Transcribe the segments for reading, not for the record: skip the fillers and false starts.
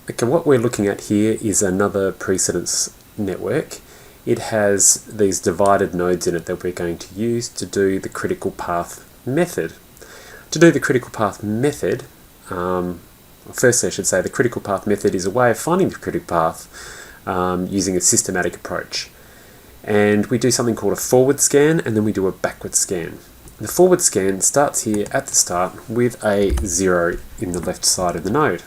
Okay, what we're looking at here is another precedence network. It has these divided nodes in it that we're going to use to do the critical path method. To do the critical path method, firstly I should say the critical path method is a way of finding the critical path using a systematic approach. And we do something called a forward scan, and then we do a backward scan. The forward scan starts here at the start with a 0 in the left side of the node.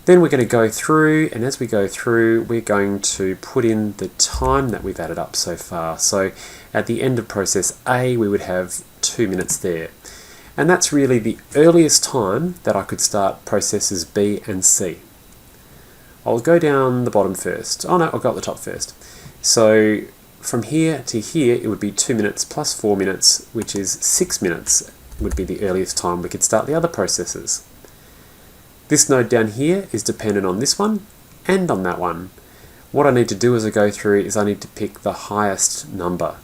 Then we're going to go through, and as we go through, we're going to put in the time that we've added up so far. So at the end of process A, we would have 2 minutes there. And that's really the earliest time that I could start processes B and C. I'll go down the bottom first. Oh no, I'll go up the top first. So from here to here, it would be 2 minutes plus 4 minutes, which is 6 minutes would be the earliest time we could start the other processes. This node down here is dependent on this one and on that one. What I need to do as I go through is I need to pick the highest number.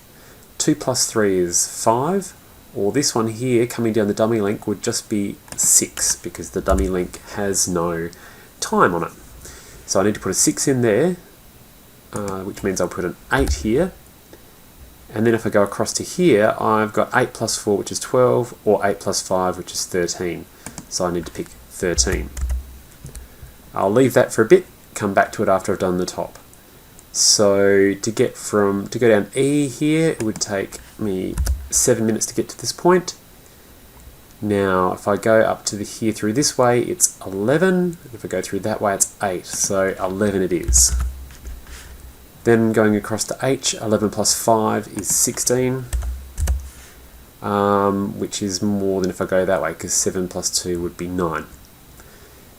2 plus 3 is 5, or this one here coming down the dummy link would just be 6 because the dummy link has no time on it. So I need to put a 6 in there, which means I'll put an 8 here. And then if I go across to here, I've got 8 plus 4, which is 12, or 8 plus 5, which is 13. So I need to pick 13. I'll leave that for a bit, come back to it after I've done the top. So to go down E here, it would take me 7 minutes to get to this point. Now if I go up to here through this way, it's 11. If I go through that way, it's 8. So 11 it is. Then going across to H, 11 plus 5 is 16. Which is more than if I go that way, because 7 plus 2 would be 9.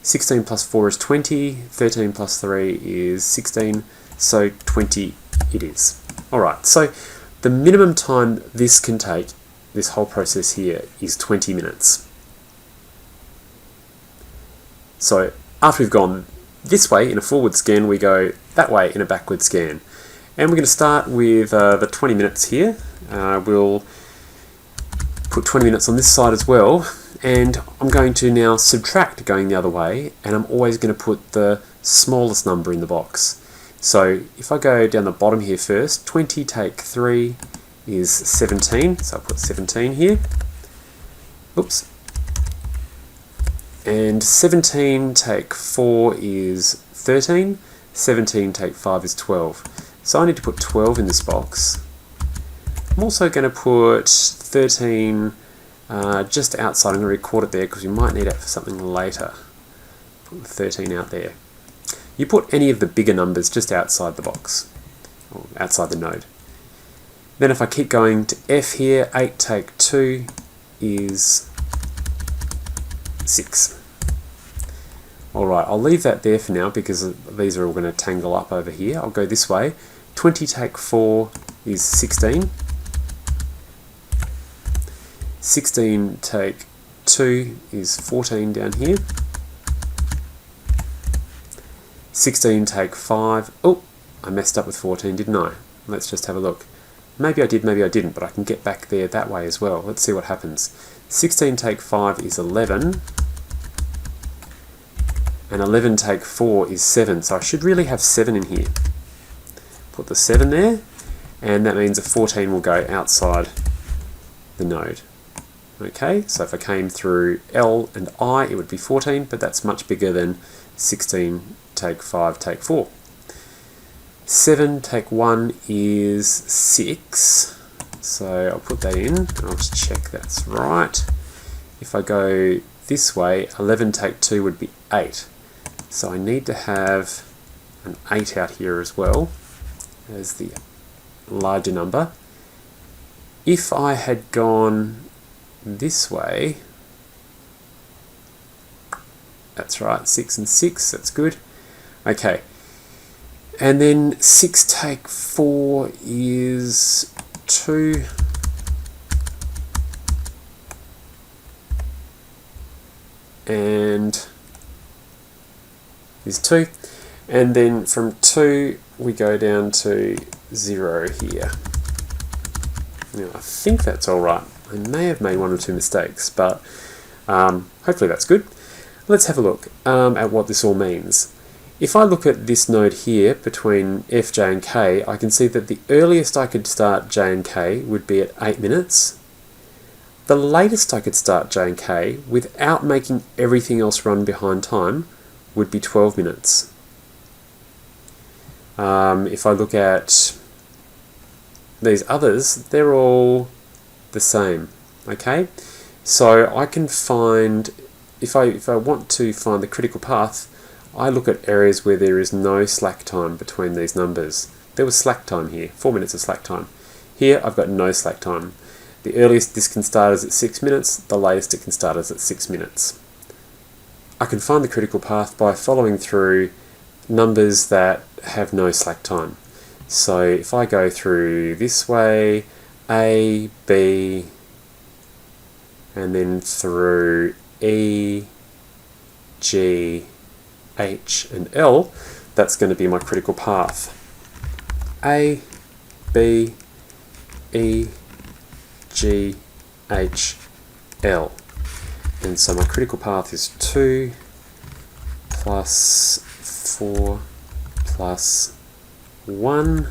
16 plus 4 is 20, 13 plus 3 is 16, so 20 it is. Alright, so the minimum time this can take, this whole process here, is 20 minutes. So after we've gone this way in a forward scan, we go that way in a backward scan. And we're going to start with the 20 minutes here. We'll put 20 minutes on this side as well, and I'm going to now subtract going the other way, and I'm always going to put the smallest number in the box. So if I go down the bottom here first, 20 take 3 is 17, so I'll put 17 here. Oops. And 17 take 4 is 13, 17 take 5 is 12. So I need to put 12 in this box. I'm also going to put 13 just outside. I'm going to record it there because we might need it for something later. Put 13 out there. You put any of the bigger numbers just outside the box, or outside the node. Then if I keep going to F here, 8 take 2 is 6. Alright, I'll leave that there for now because these are all going to tangle up over here. I'll go this way. 20 take 4 is 16. 16 take 2 is 14 down here. 16 take 5. Oh, I messed up with 14, didn't I? Let's just have a look. Maybe I did, maybe I didn't, but I can get back there that way as well. Let's see what happens. 16 take 5 is 11. And 11 take 4 is 7. So I should really have 7 in here. Put the 7 there, and that means a 14 will go outside the node. Okay, so if I came through L and I, it would be 14, but that's much bigger than 16 take 5 take 4. 7 take 1 is 6, so I'll put that in, and I'll just check that's right. If I go this way, 11 take 2 would be 8. So I need to have an 8 out here as well as the larger number. If I had gone this way, that's right, 6 and 6, that's good. Okay, and then 6 take 4 is 2. And is 2. And then from 2 we go down to 0 here. Now I think that's alright. I may have made 1 or 2 mistakes, but hopefully that's good. Let's have a look at what this all means. If I look at this node here between F, J and K, I can see that the earliest I could start J and K would be at 8 minutes. The latest I could start J and K without making everything else run behind time would be 12 minutes. If I look at these others, they're all the same. Okay, so I can find, if I want to find the critical path, I look at areas where there is no slack time between these numbers. There was slack time here, 4 minutes of slack time. Here I've got no slack time. The earliest this can start is at 6 minutes, the latest it can start is at 6 minutes. I can find the critical path by following through numbers that have no slack time. So if I go through this way, A, B, and then through E, G, H, and L, that's going to be my critical path. A, B, E, G, H, L. And so my critical path is 2 plus 4 plus 1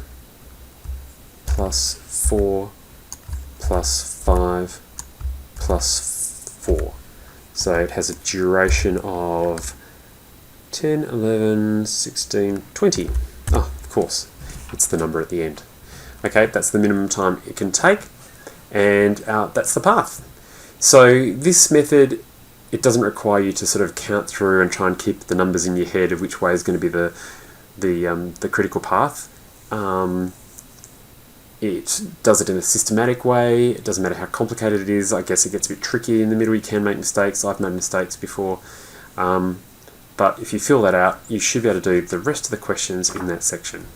plus 4 plus 5 plus 4. So it has a duration of 10, 11, 16, 20. Oh, of course, it's the number at the end. Okay, that's the minimum time it can take, and that's the path. So this method, it doesn't require you to sort of count through and try and keep the numbers in your head of which way is going to be the critical path. It does it in a systematic way. It doesn't matter how complicated it is. I guess it gets a bit tricky in the middle. You can make mistakes. I've made mistakes before. But if you fill that out, you should be able to do the rest of the questions in that section.